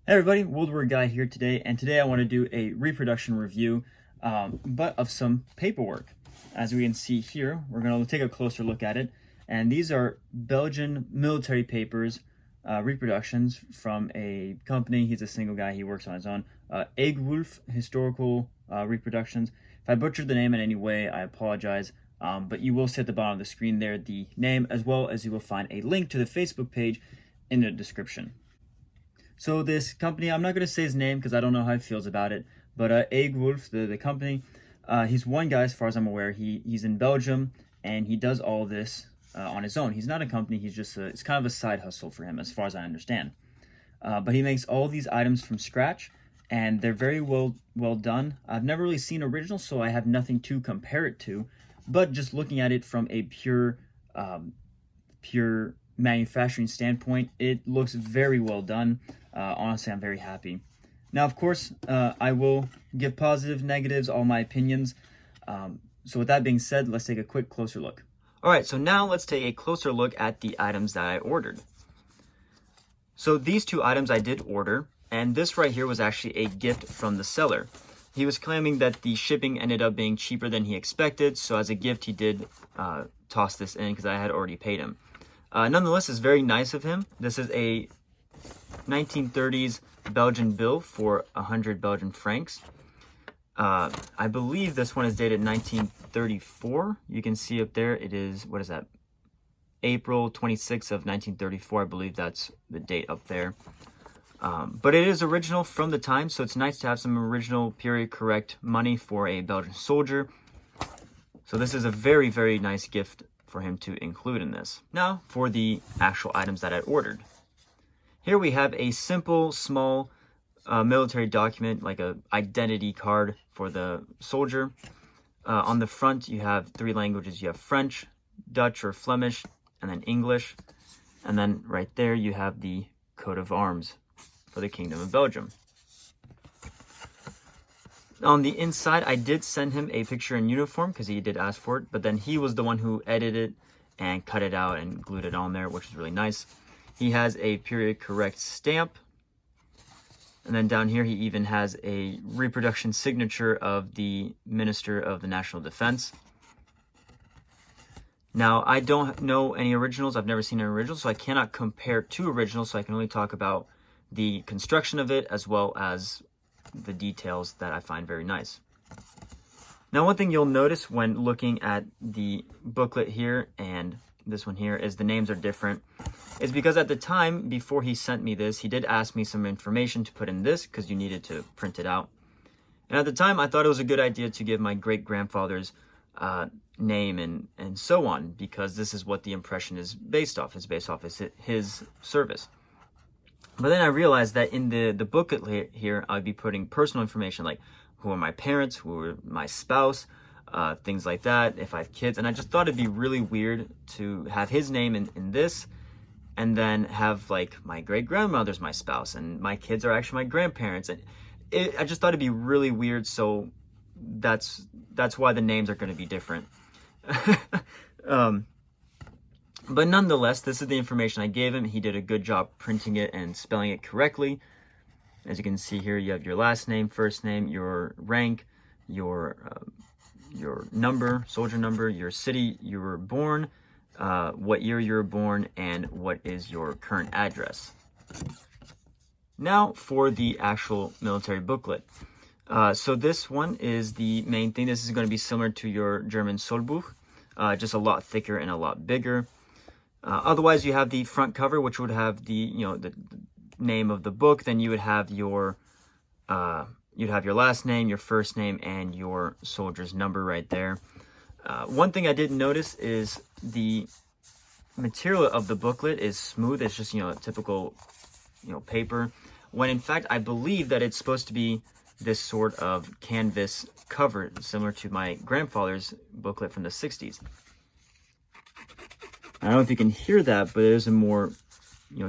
Hey everybody, World War Guy here today, and today I want to do a reproduction review, but of some paperwork. As we can see here, we're going to take a closer look at it, and these are Belgian military papers, reproductions from a company. He's a single guy, he works on his own, Agiwulf Historical Reproductions. If I butchered the name in any way, I apologize, but you will see at the bottom of the screen there the name, as well as you will find a link to the Facebook page in the description. So this company, I'm not going to say his name because I don't know how he feels about it, but Agiwulf, the company, he's one guy as far as I'm aware. He's in Belgium, and he does all this on his own. He's not a company, he's just it's kind of a side hustle for him as far as I understand. But he makes all these items from scratch, and they're very well done. I've never really seen originals, so I have nothing to compare it to, but just looking at it from a pure manufacturing standpoint, it looks very well done. Honestly, I'm very happy. Now, of course, I will give positive, negatives, all my opinions. So with that being said, let's take a quick closer look. All right, so now let's take a closer look at the items that I ordered. So these two items I did order, and this right here was actually a gift from the seller. He was claiming that the shipping ended up being cheaper than he expected, so as a gift he did toss this in because I had already paid him. Nonetheless, it's very nice of him. This is a 1930s Belgian bill for 100 Belgian francs. I believe this one is dated 1934. You can see up there, it is, what is that? April 26th of 1934. I believe that's the date up there. But it is original from the time, so it's nice to have some original period correct money for a Belgian soldier. So this is a very, very nice gift for him to include in this. Now for the actual items that I ordered. Here we have a simple, small military document, like a identity card for the soldier. On the front, you have three languages. You have French, Dutch or Flemish, and then English. And then right there, you have the coat of arms for the Kingdom of Belgium. On the inside, I did send him a picture in uniform because he did ask for it, but then he was the one who edited it and cut it out and glued it on there, which is really nice. He has a period correct stamp. And then down here, he even has a reproduction signature of the Minister of the National Defense. Now, I don't know any originals. I've never seen an original, so I cannot compare two originals. So I can only talk about the construction of it as well as the details that I find very nice. Now, one thing you'll notice when looking at the booklet here and this one here is the names are different. It's because at the time, before he sent me this, he did ask me some information to put in this because you needed to print it out. And at the time, I thought it was a good idea to give my great-grandfather's name and so on, because this is what the impression is based off. It's based off his service. But then I realized that in the booklet here, I'd be putting personal information like who are my parents, who are my spouse, things like that, if I have kids. And I just thought it'd be really weird to have his name in this, and then have like my great-grandmother's my spouse, and my kids are actually my grandparents. And I just thought it'd be really weird, so that's why the names are going to be different. But nonetheless, this is the information I gave him. He did a good job printing it and spelling it correctly. As you can see here, you have your last name, first name, your rank, your number, soldier number, your city you were born, what year you were born, and what is your current address. Now for the actual military booklet. So this one is the main thing. This is going to be similar to your German Sollbuch, just a lot thicker and a lot bigger. Otherwise, you have the front cover, which would have the name of the book. Then you would have your last name, your first name, and your soldier's number right there. One thing I didn't notice is the material of the booklet is smooth. It's just typical paper. When in fact I believe that it's supposed to be this sort of canvas cover, similar to my grandfather's booklet from the 60s. I don't know if you can hear that, but it is a more,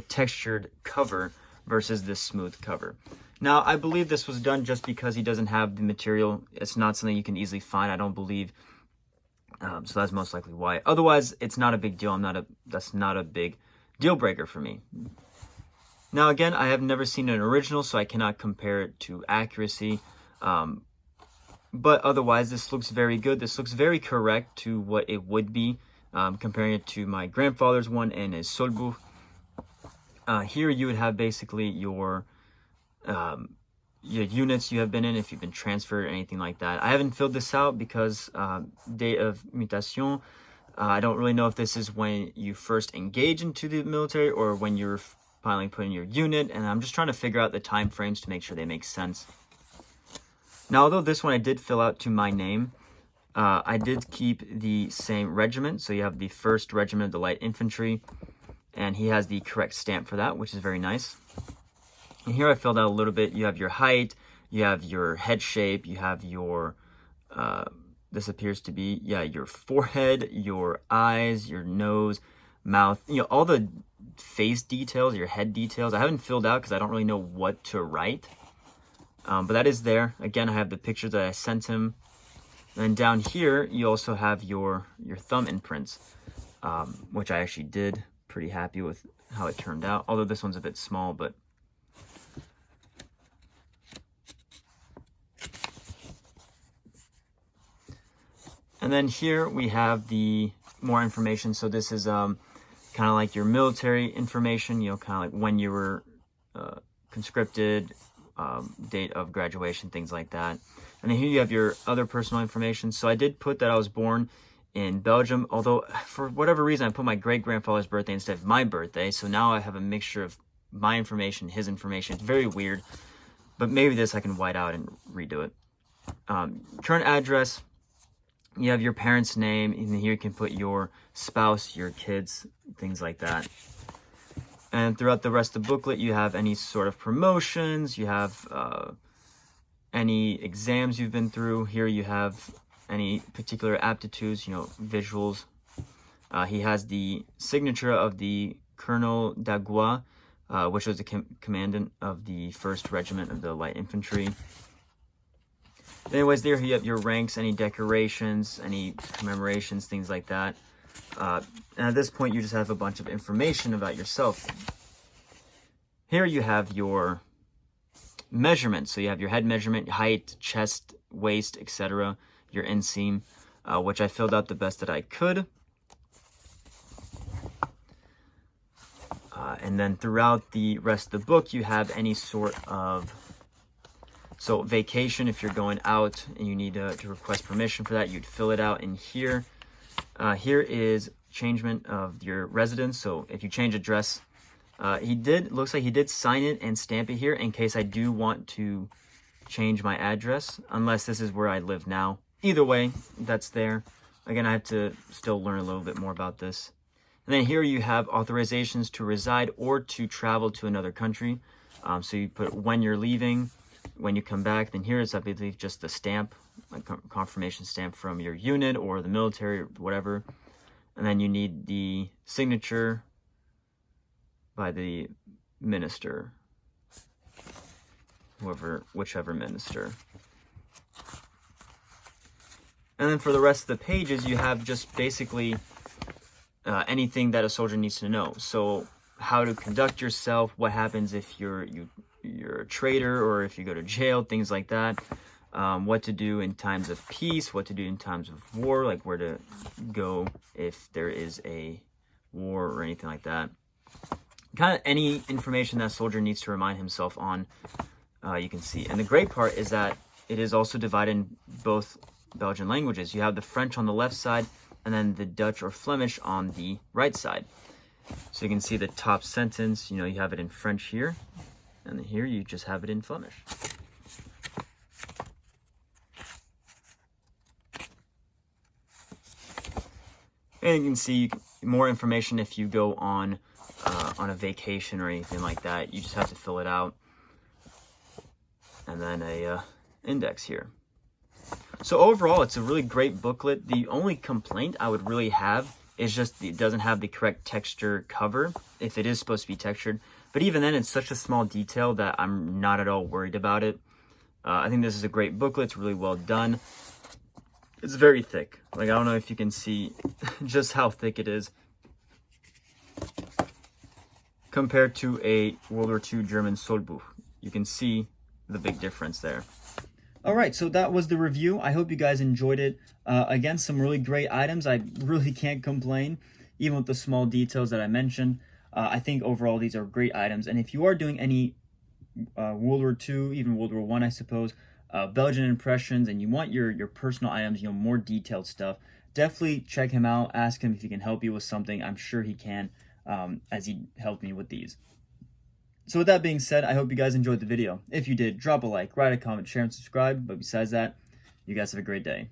textured cover versus this smooth cover. Now, I believe this was done just because he doesn't have the material. It's not something you can easily find, I don't believe. So that's most likely why. Otherwise, it's not a big deal. That's not a big deal breaker for me. Now again, I have never seen an original, so I cannot compare it to accuracy. But otherwise, this looks very good. This looks very correct to what it would be, comparing it to my grandfather's one and his Solbuch. Here you would have basically your units you have been in, if you've been transferred or anything like that. I haven't filled this out because date of mutation, I don't really know if this is when you first engage into the military or when you're finally put in your unit, and I'm just trying to figure out the time frames to make sure they make sense. Now, although this one I did fill out to my name, I did keep the same regiment. So you have the 1st Regiment of the Light Infantry, and he has the correct stamp for that, which is very nice. And here I filled out a little bit. You have your height, you have your head shape, you have your, this appears to be, your forehead, your eyes, your nose, mouth, all the face details, your head details. I haven't filled out because I don't really know what to write. But that is there. Again, I have the picture that I sent him. And then down here, you also have your thumb imprints, which I actually did. Pretty happy with how it turned out. Although this one's a bit small, but... And then here we have the more information. So this is kind of like your military information, kind of like when you were conscripted, date of graduation, things like that. And then here you have your other personal information. So I did put that I was born in Belgium, although for whatever reason I put my great-grandfather's birthday instead of my birthday. So now I have a mixture of my information, his information. It's very weird, but maybe this I can white out and redo it. Current address, you have your parents' name, and here you can put your spouse, your kids, things like that. And throughout the rest of the booklet, you have any sort of promotions, you have any exams you've been through. Here you have any particular aptitudes, visuals. He has the signature of the Colonel Dagois, which was the commandant of the 1st Regiment of the Light Infantry. Anyways, there you have your ranks, any decorations, any commemorations, things like that. And at this point, you just have a bunch of information about yourself. Here you have your measurements. So you have your head measurement, height, chest, waist, etc. Your inseam, which I filled out the best that I could. And then throughout the rest of the book, you have any sort of... So vacation, if you're going out and you need to request permission for that, you'd fill it out in here. Here is changement of your residence. So if you change address, looks like he did sign it and stamp it here in case I do want to change my address, unless this is where I live now. Either way, that's there. Again, I have to still learn a little bit more about this. And then here you have authorizations to reside or to travel to another country. So you put when you're leaving, when you come back. Then here is, I believe, just the stamp, like confirmation stamp from your unit or the military or whatever. And then you need the signature by the minister, whichever minister. And then for the rest of the pages, you have just basically anything that a soldier needs to know. So how to conduct yourself, what happens if you're a traitor or if you go to jail, things like that. What to do in times of peace, what to do in times of war, like where to go if there is a war or anything like that. Kind of any information that a soldier needs to remind himself on, you can see. And the great part is that it is also divided in both Belgian languages. You have the French on the left side and then the Dutch or Flemish on the right side. So you can see the top sentence, you have it in French here, and here you just have it in Flemish. And you can see more information if you go on a vacation or anything like that. You just have to fill it out. And then a index here. So overall, it's a really great booklet. The only complaint I would really have is just it doesn't have the correct texture cover, if it is supposed to be textured. But even then, it's such a small detail that I'm not at all worried about it. I think this is a great booklet. It's really well done. It's very thick. Like, I don't know if you can see just how thick it is. compared to a World War II German Soldbuch. You can see the big difference there. All right, so that was the review. I hope you guys enjoyed it. Again, some really great items. I really can't complain, even with the small details that I mentioned. I think overall these are great items. And if you are doing any World War II, even World War I, I suppose, Belgian impressions, and you want your personal items, more detailed stuff, definitely check him out. Ask him if he can help you with something. I'm sure he can, as he helped me with these. So with that being said, I hope you guys enjoyed the video. If you did, drop a like, write a comment, share, and subscribe. But besides that, you guys have a great day.